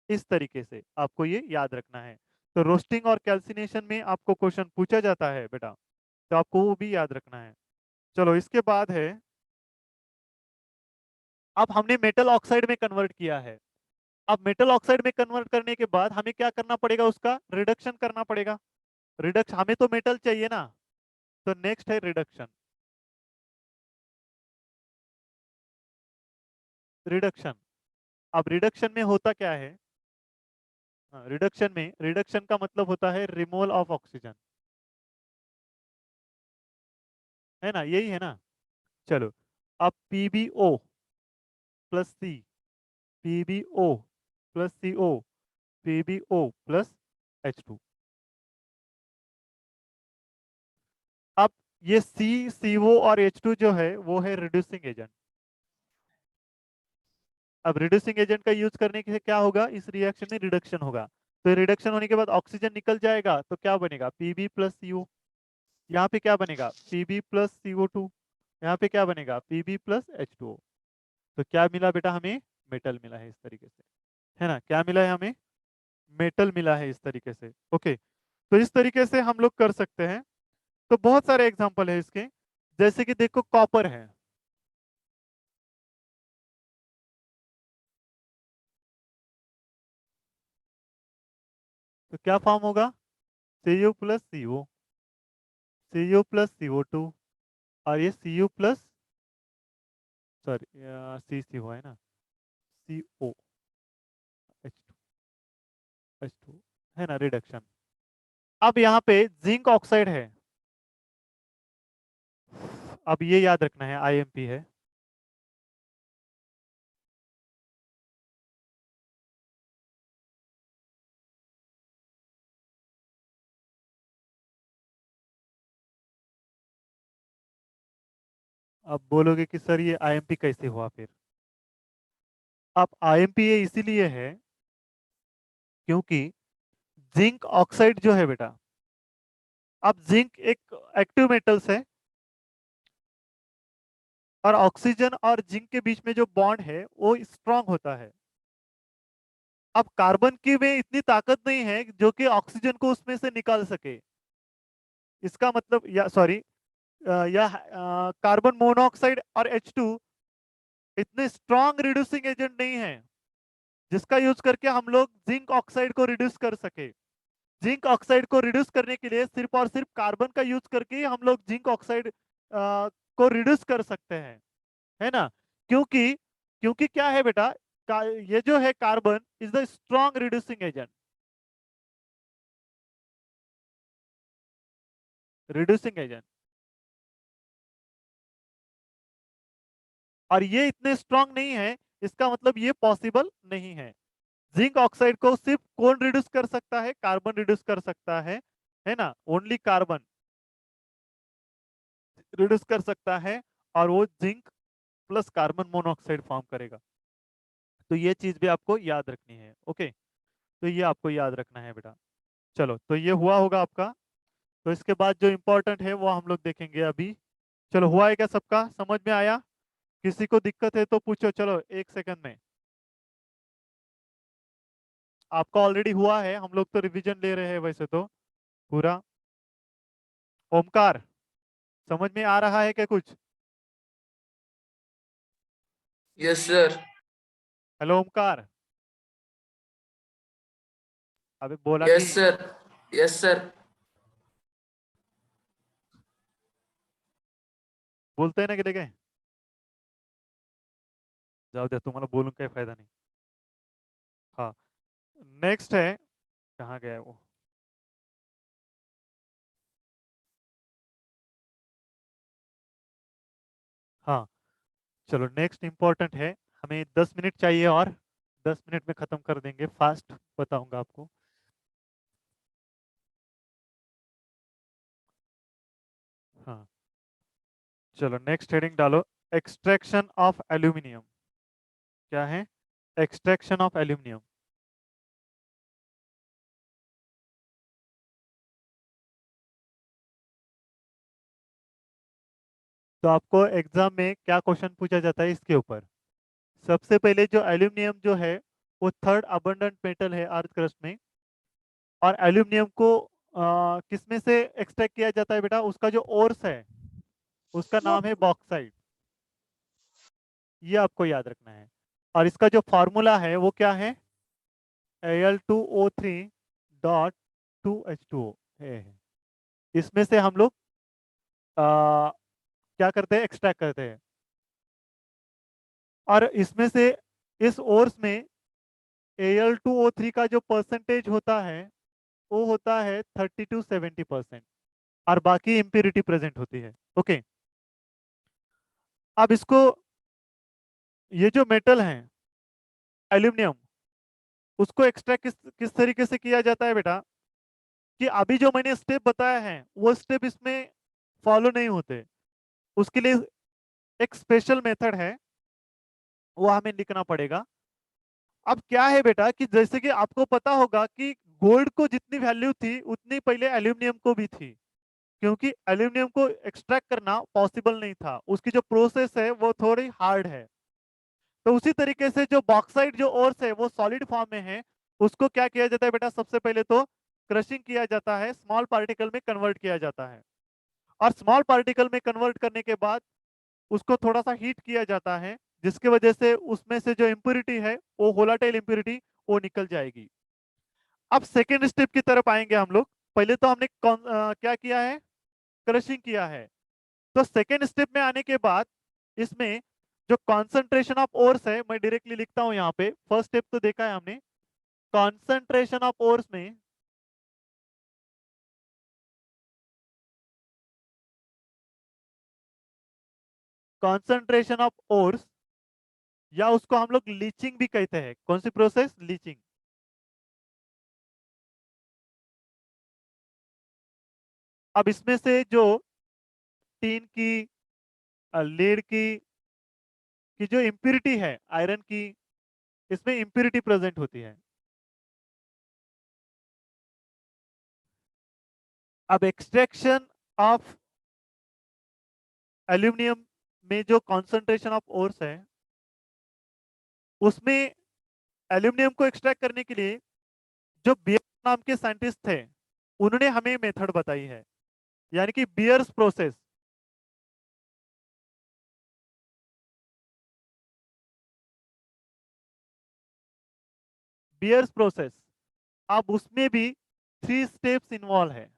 इस तरीके से आपको ये याद रखना है। तो रोस्टिंग और कैल्सिनेशन में आपको क्वेश्चन पूछा जाता है बेटा, तो आपको वो भी याद रखना है। चलो इसके बाद है, अब हमने मेटल ऑक्साइड में कन्वर्ट किया है। अब मेटल ऑक्साइड में कन्वर्ट करने के बाद हमें क्या करना पड़ेगा, उसका रिडक्शन करना पड़ेगा। रिडक्शन, हमें तो मेटल चाहिए ना, तो नेक्स्ट है रिडक्शन। रिडक्शन, अब रिडक्शन में होता क्या है, रिडक्शन में, रिडक्शन का मतलब होता है रिमूवल ऑफ ऑक्सीजन, है ना, यही है ना। चलो, अब PbO प्लस सी, PbO plus CO, PbO plus H2। अब ये CO और H2 जो है वो है रिड्यूसिंग एजेंट। अब रिड्यूसिंग एजेंट का यूज करने से क्या होगा, इस रिएक्शन में रिडक्शन होगा। तो रिडक्शन होने के बाद ऑक्सीजन निकल जाएगा, तो क्या बनेगा, Pb प्लस CO। यहाँ पे क्या बनेगा, Pb प्लस CO2। यहाँ पे क्या बनेगा, Pb प्लस H2O। तो क्या मिला बेटा हमें, मेटल मिला है इस तरीके से, है ना, क्या मिला है हमें, मेटल मिला है इस तरीके से। ओके, तो इस तरीके से हम लोग कर सकते हैं। तो बहुत सारे एग्जांपल है इसके, जैसे कि देखो कॉपर है, तो क्या फॉर्म होगा, Cu plus CO, Cu plus CO2, और ये Cu प्लस, सॉरी सी हुआ है ना, CO H2, है ना, रिडक्शन। अब यहाँ पे जिंक ऑक्साइड है, अब ये याद रखना है, IMP है। अब बोलोगे कि सर ये IMP कैसे हुआ फिर। अब IMP ये इसीलिए है क्योंकि जिंक ऑक्साइड जो है बेटा, अब जिंक एक एक्टिव मेटल्स है, और ऑक्सीजन और जिंक के बीच में जो बॉन्ड है वो स्ट्रांग होता है। अब कार्बन की में इतनी ताकत नहीं है जो कि ऑक्सीजन को उसमें से निकाल सके। इसका मतलब, या सॉरी, या कार्बन मोनोऑक्साइड और H2 इतने स्ट्रांग रिड्यूसिंग एजेंट नहीं है जिसका यूज करके हम लोग जिंक ऑक्साइड को रिड्यूस कर सके। जिंक ऑक्साइड को रिड्यूस करने के लिए सिर्फ और सिर्फ कार्बन का यूज करके ही हम लोग जिंक ऑक्साइड को रिड्यूस कर सकते हैं, है ना। क्योंकि क्योंकि क्या है बेटा, ये जो है carbon is the strong reducing agent, reducing agent, और ये इतने स्ट्रांग नहीं है, इसका मतलब ये पॉसिबल नहीं है। जिंक ऑक्साइड को सिर्फ कौन रिड्यूस कर सकता है, कार्बन रिड्यूस कर सकता है ना, ओनली कार्बन रिड्यूस कर सकता है, और वो zinc plus carbon monoxide form करेगा। तो ये चीज भी आपको याद रखनी है। ओके, तो ये आपको याद रखना है बेटा। चलो, तो ये हुआ होगा आपका। तो इसके बाद जो इम्पोर्टेंट है वो हम लोग देखेंगे अभी। चलो, हुआ है क्या, सबका समझ में आया, किसी को दिक्कत है तो पूछो, चलो एक सेकंड में। आपका ऑलरेडी हुआ है, हम लोग तो रिवीजन ले रहे हैं वैसे तो पूरा। ओमकार, समझ में आ रहा है क्या कुछ। Yes sir. हेलो ओमकार, अबे बोला कि, यस सर। Yes sir. बोलते हैं ना कि देखें, जाओ दे, तुम्हारा बोलूं क्या फायदा नहीं। हाँ, नेक्स्ट है, कहाँ गया है वो। हाँ, चलो नेक्स्ट इंपॉर्टेंट है, हमें 10 मिनट चाहिए, और 10 मिनट में खत्म कर देंगे, फास्ट बताऊंगा आपको। हाँ, चलो नेक्स्ट हेडिंग डालो, एक्सट्रैक्शन ऑफ एल्यूमिनियम। क्या है, एक्सट्रैक्शन ऑफ एल्यूमिनियम। तो आपको एग्जाम में क्या क्वेश्चन पूछा जाता है इसके ऊपर। सबसे पहले जो एल्यूमिनियम जो है वो थर्ड अबंडेंट मेटल है अर्थ क्रस्ट में। और एल्यूमिनियम को किसमें से एक्सट्रैक्ट किया जाता है बेटा, उसका जो ओर्स है उसका नाम है बॉक्साइट। ये आपको याद रखना है। और इसका जो फॉर्मूला है वो क्या है, Al2O3 डॉट 2H2O है। इसमें से हम लोग क्या करते हैं, एक्सट्रैक्ट करते हैं। और इसमें से इस ओर्स में Al2O3 का जो परसेंटेज होता है वो होता है 30 to 70%। और बाकी इम्प्योरिटी प्रेजेंट होती है। ओके, अब इसको, ये जो मेटल है एल्यूमिनियम, उसको एक्सट्रैक्ट किस किस तरीके से किया जाता है बेटा, कि अभी जो मैंने स्टेप बताया है वो स्टेप इसमें फॉलो नहीं होते। उसके लिए एक स्पेशल मेथड है, वो हमें लिखना पड़ेगा। अब क्या है बेटा कि जैसे कि आपको पता होगा कि गोल्ड को जितनी वैल्यू थी उतनी पहले एल्यूमिनियम को भी थी, क्योंकि एल्यूमिनियम को एक्सट्रैक्ट करना पॉसिबल नहीं था, उसकी जो प्रोसेस है वो थोड़ी हार्ड है। तो उसी तरीके से जो बॉक्साइट जो ओर्स है वो सॉलिड फॉर्म में है, उसको क्या किया जाता है बेटा, सबसे पहले तो क्रशिंग किया जाता है, स्मॉल पार्टिकल में कन्वर्ट किया जाता है। और स्मॉल पार्टिकल में कन्वर्ट करने के बाद उसको थोड़ा सा हीट किया जाता है, जिसकी वजह से उसमें से जो इम्प्योरिटी है वो वोलाटाइल इम्प्योरिटी वो निकल जाएगी। अब सेकेंड स्टेप की तरफ आएंगे हम लोग। पहले तो हमने क्या किया है, क्रशिंग किया है। तो सेकेंड स्टेप में आने के बाद इसमें जो कॉन्सेंट्रेशन ऑफ ओर्स है, मैं डायरेक्टली लिखता हूं यहाँ पे। फर्स्ट स्टेप तो देखा है हमने, कॉन्सेंट्रेशन ऑफ ओर्स में कॉन्सेंट्रेशन ऑफ ओर्स, या उसको हम लोग लीचिंग भी कहते हैं। कौन सी प्रोसेस, लीचिंग। अब इसमें से जो टीन की, लीड की जो इम्प्योरिटी है आयरन की, इसमें इम्प्योरिटी प्रेजेंट होती है। अब एक्सट्रैक्शन ऑफ एल्यूमिनियम में जो कॉन्सेंट्रेशन ऑफ ओर्स है, उसमें एल्यूमिनियम को एक्सट्रैक्ट करने के लिए जो बियर नाम के साइंटिस्ट थे उन्होंने हमें मेथड बताई है, यानी कि बियर्स प्रोसेस। बियर्स प्रोसेस, अब उसमें भी 3 स्टेप्स इन्वॉल्व है।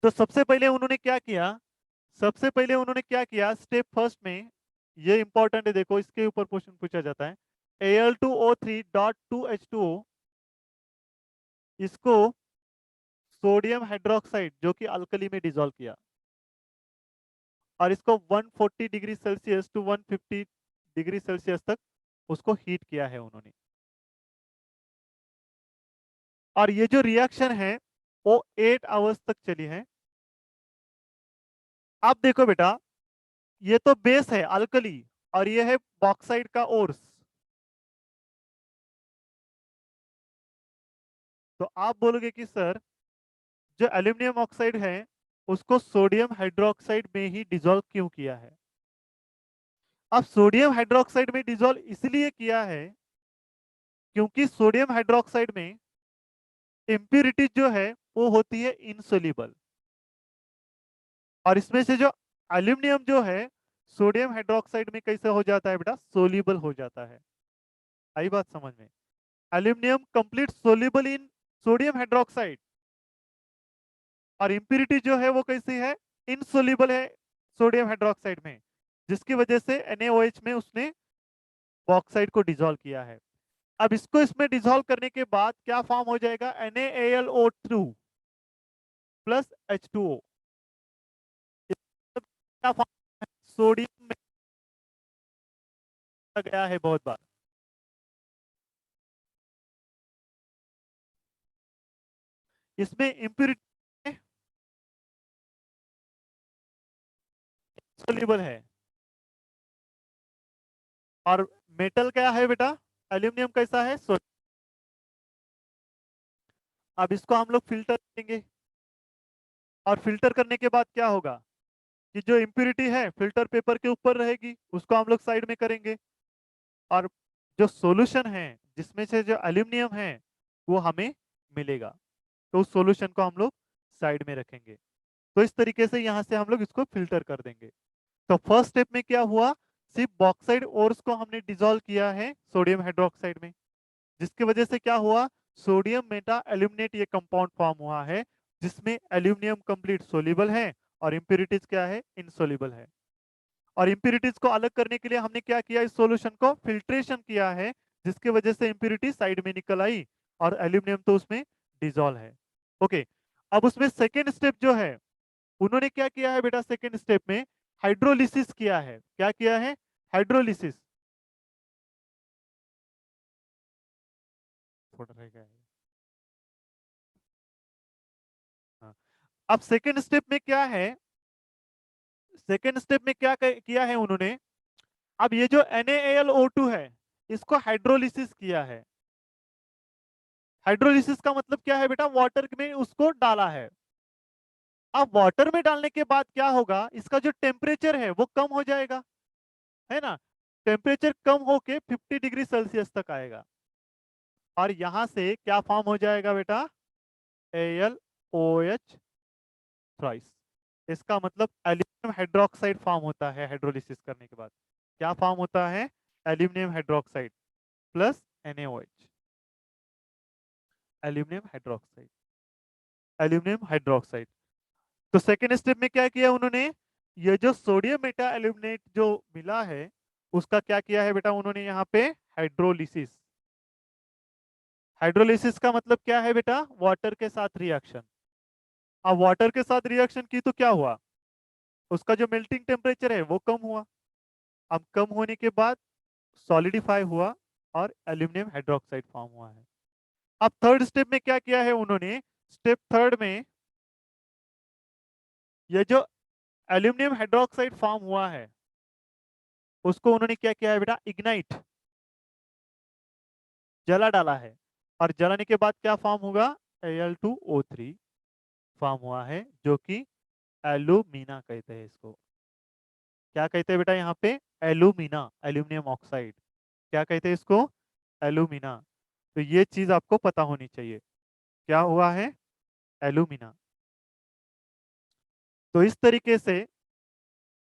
तो सबसे पहले उन्होंने क्या किया, स्टेप फर्स्ट में, ये इंपॉर्टेंट है, देखो इसके ऊपर क्वेश्चन पूछा जाता है। Al2O3.2H2O, इसको सोडियम हाइड्रोक्साइड जो कि अल्कली में डिसॉल्व किया, और इसको 140 degree Celsius to 150 degree Celsius तक उसको हीट किया है उन्होंने। और ये जो रिएक्शन है वो 8 आवर्स तक चली है। अब देखो बेटा, ये तो बेस है अल्कली, और ये है बॉक्साइड का ओर्स। तो आप बोलोगे कि सर जो एल्यूमिनियम ऑक्साइड है उसको सोडियम हाइड्रोक्साइड में ही डिसॉल्व क्यों किया है। अब सोडियम हाइड्रोक्साइड में डिसॉल्व इसलिए किया है क्योंकि सोडियम हाइड्रोक्साइड में इम्प्यूरिटीज जो है वो होती है इनसोल्यूबल। और इसमें से जो एल्यूमिनियम जो है सोडियम हाइड्रोक्साइड में कैसे हो जाता है बेटा, सोल्यूबल हो जाता है। आई बात समझ में। Aluminium complete soluble in sodium hydroxide, और इम्प्यूरिटी जो है वो कैसी है, इनसोल्यूबल है सोडियम हाइड्रोक्साइड में, जिसकी वजह से NaOH में उसने बॉक्साइड को डिसॉल्व किया है। अब इसको इसमें डिसॉल्व करने के बाद क्या फॉर्म हो जाएगा, NaAlO2 प्लस H2O। क्या फॉर्म है, सोडियम में गया है बहुत बार। इसमें इम्प्यूरिटी सोल्यूबल है। और मेटल क्या है बेटा, एल्यूमिनियम कैसा है, अब इसको हम लोग फिल्टर करेंगे। और फिल्टर करने के बाद क्या होगा कि जो इम्प्यूरिटी है फिल्टर पेपर के ऊपर रहेगी, उसको हम लोग साइड में करेंगे, और जो सॉल्यूशन है जिसमें से जो एल्यूमिनियम है वो हमें मिलेगा, तो उस सॉल्यूशन को हम लोग साइड में रखेंगे। तो इस तरीके से यहाँ से हम लोग इसको फिल्टर कर देंगे। तो फर्स्ट स्टेप में क्या हुआ, सिर्फ बॉक्साइड ओर्स को हमने डिसॉल्व किया है सोडियम हाइड्रोक्साइड में, जिसकी वजह से क्या हुआ, सोडियम मेटा एल्यूमिनेट ये कंपाउंड फॉर्म हुआ है, जिसमें एल्यूमिनियम कंप्लीट सोल्यूबल है और इंप्यूरिटीज क्या है, इनसोल्यूबल है। और इंप्यूरिटीज को अलग करने के लिए हमने क्या किया, इस सॉल्यूशन को फिल्ट्रेशन किया है, जिसकी वजह से इंप्यूरिटी साइड में निकल आई और एल्यूमिनियम तो उसमें डिसॉल्व है। ओके, अब उसमें सेकेंड स्टेप जो है, उन्होंने क्या किया है बेटा, सेकेंड स्टेप में हाइड्रोलिसिस किया है। क्या किया है, हाइड्रोलिसिस। थोड़ा रह गया है। हाँ। अब सेकेंड स्टेप में क्या है, सेकेंड स्टेप में क्या किया है उन्होंने, अब ये जो NaAlO2 है इसको हाइड्रोलिसिस किया है। हाइड्रोलिसिस का मतलब क्या है बेटा, वाटर में उसको डाला है। अब वाटर में डालने के बाद क्या होगा, इसका जो टेम्परेचर है वो कम हो जाएगा, है ना। टेम्परेचर कम होके 50 डिग्री सेल्सियस तक आएगा, और यहां से क्या फॉर्म हो जाएगा बेटा, AlOH थ्राइस। इसका मतलब एल्यूमिनियम हाइड्रोक्साइड फॉर्म होता है। हाइड्रोलिसिस करने के बाद क्या फॉर्म होता है, aluminium hydroxide plus NaOH, aluminium hydroxide, aluminium hydroxide. तो सेकेंड स्टेप में क्या किया उन्होंने, ये जो सोडियम मेटा एल्यूमिनेट जो मिला है उसका क्या किया है बेटा, उन्होंने यहाँ पे हाइड्रोलिसिस। हाइड्रोलिसिस का मतलब क्या है बेटा, वाटर के साथ रिएक्शन। अब वाटर के साथ रिएक्शन की तो क्या हुआ, उसका जो मेल्टिंग टेम्परेचर है वो कम हुआ। अब कम होने के बाद सॉलिडिफाई हुआ और एल्यूमिनियम हाइड्रोक्साइड फॉर्म हुआ है। अब थर्ड स्टेप में क्या किया है उन्होंने, स्टेप थर्ड में ये जो एल्यूमिनियम हाइड्रोक्साइड फॉर्म हुआ है उसको उन्होंने क्या किया है बेटा, इग्नाइट, जला डाला है। और जलाने के बाद क्या फॉर्म होगा, Al2O3 फॉर्म हुआ है, जो कि एल्यूमिना कहते हैं इसको। क्या कहते हैं बेटा यहाँ पे, एल्यूमिना, एल्यूमिनियम ऑक्साइड। क्या कहते हैं इसको, एल्यूमिना। तो ये चीज आपको पता होनी चाहिए, क्या हुआ है, एल्यूमिना। तो इस तरीके से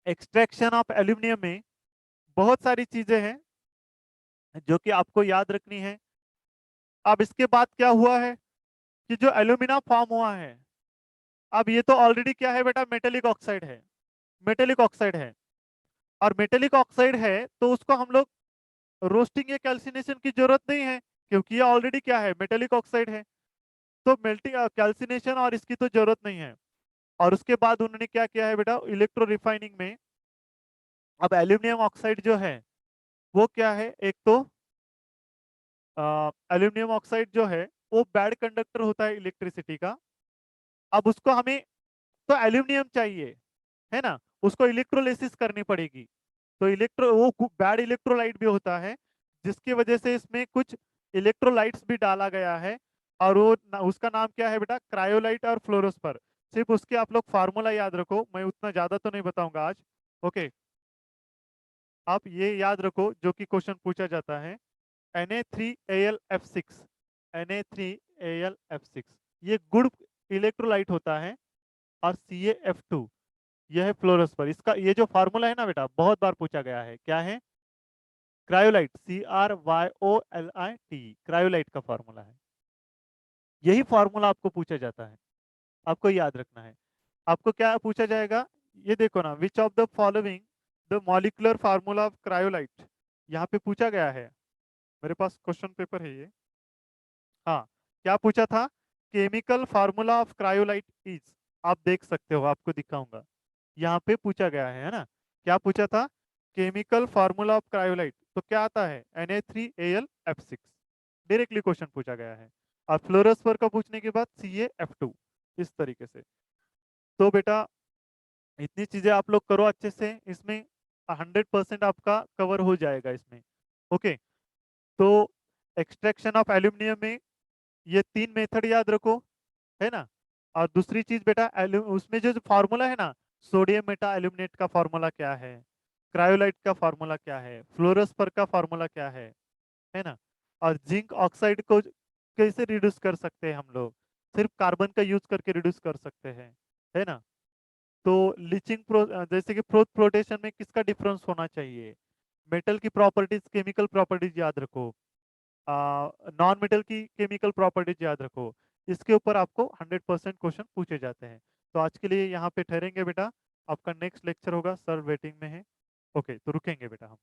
एक्सट्रैक्शन ऑफ एल्यूमिनियम में बहुत सारी चीजें हैं जो कि आपको याद रखनी है। अब इसके बाद क्या हुआ है कि जो एल्यूमिना फॉर्म हुआ है, अब ये तो ऑलरेडी क्या है बेटा, मेटेलिक ऑक्साइड है, मेटेलिक ऑक्साइड है। और मेटेलिक ऑक्साइड है तो उसको हम लोग रोस्टिंग या कैल्सिनेशन की जरूरत नहीं है, क्योंकि ये ऑलरेडी क्या है, मेटेलिक ऑक्साइड है। तो मेल्टिंग कैल्सिनेशन और इसकी तो जरूरत नहीं है। और उसके बाद उन्होंने क्या किया है बेटा, इलेक्ट्रो रिफाइनिंग में अब एल्यूमिनियम ऑक्साइड जो है वो क्या है, एक तो एल्यूमिनियम ऑक्साइड जो है वो बैड कंडक्टर होता है इलेक्ट्रिसिटी का। अब उसको हमें तो एल्यूमिनियम चाहिए, है ना, उसको इलेक्ट्रोलिसिस करनी पड़ेगी। तो वो बैड इलेक्ट्रोलाइट भी होता है, जिसकी वजह से इसमें कुछ इलेक्ट्रोलाइट्स भी डाला गया है। और उसका नाम क्या है बेटा, क्रायोलाइट और फ्लोरोस्पर। सिर्फ उसके आप लोग फार्मूला याद रखो, मैं उतना ज्यादा तो नहीं बताऊंगा आज। ओके, आप ये याद रखो जो कि क्वेश्चन पूछा जाता है, Na3Al F6, Na3Al F6 ये गुड इलेक्ट्रोलाइट होता है, और CaF2 यह है फ्लोरोस्पर। इसका ये जो फार्मूला है ना बेटा, बहुत बार पूछा गया है, क्या है, क्रायोलाइट, CRYOLIT, क्रायोलाइट का फार्मूला है। यही फार्मूला आपको पूछा जाता है, आपको याद रखना है। आपको क्या पूछा जाएगा, ये देखो ना, which of the following the molecular formula of cryolite, यहाँ पे पूछा गया है। मेरे पास क्वेश्चन पेपर है ये। हाँ, क्या पूछा था, chemical formula of cryolite is, आप देख सकते हो, आपको दिखाऊंगा, यहाँ पे पूछा गया है ना। क्या पूछा था, केमिकल फार्मूला ऑफ क्रायोलाइट, तो क्या आता है, Na3Al F6, डायरेक्टली क्वेश्चन पूछा गया है। और फ्लोरोस्पर का पूछने के बाद CaF2, इस तरीके से। तो बेटा इतनी चीजें आप लोग करो अच्छे से, इसमें 100% आपका कवर हो जाएगा इसमें। ओके, तो एक्सट्रैक्शन ऑफ एल्यूमिनियम में ये 3 मेथड याद रखो, है ना। और दूसरी चीज बेटा, उसमें जो फार्मूला है ना, सोडियम मेटा एल्यूमिनेट का फॉर्मूला क्या है, क्रायोलाइट का फॉर्मूला क्या है, फ्लोरोस्पर का फॉर्मूला क्या है ना। और जिंक ऑक्साइड को कैसे रिड्यूस कर सकते हैं हम लोग, सिर्फ कार्बन का यूज करके रिड्यूस कर सकते हैं, है ना। तो लीचिंग जैसे कि प्रोथ फ्लोटेशन में किसका डिफरेंस होना चाहिए, मेटल की प्रॉपर्टीज केमिकल प्रॉपर्टीज याद रखो, नॉन मेटल की केमिकल प्रॉपर्टीज याद रखो। इसके ऊपर आपको 100% क्वेश्चन पूछे जाते हैं। तो आज के लिए यहाँ पे ठहरेंगे बेटा, आपका नेक्स्ट लेक्चर होगा, सर वेटिंग में है। ओके, तो रुकेंगे बेटा हम।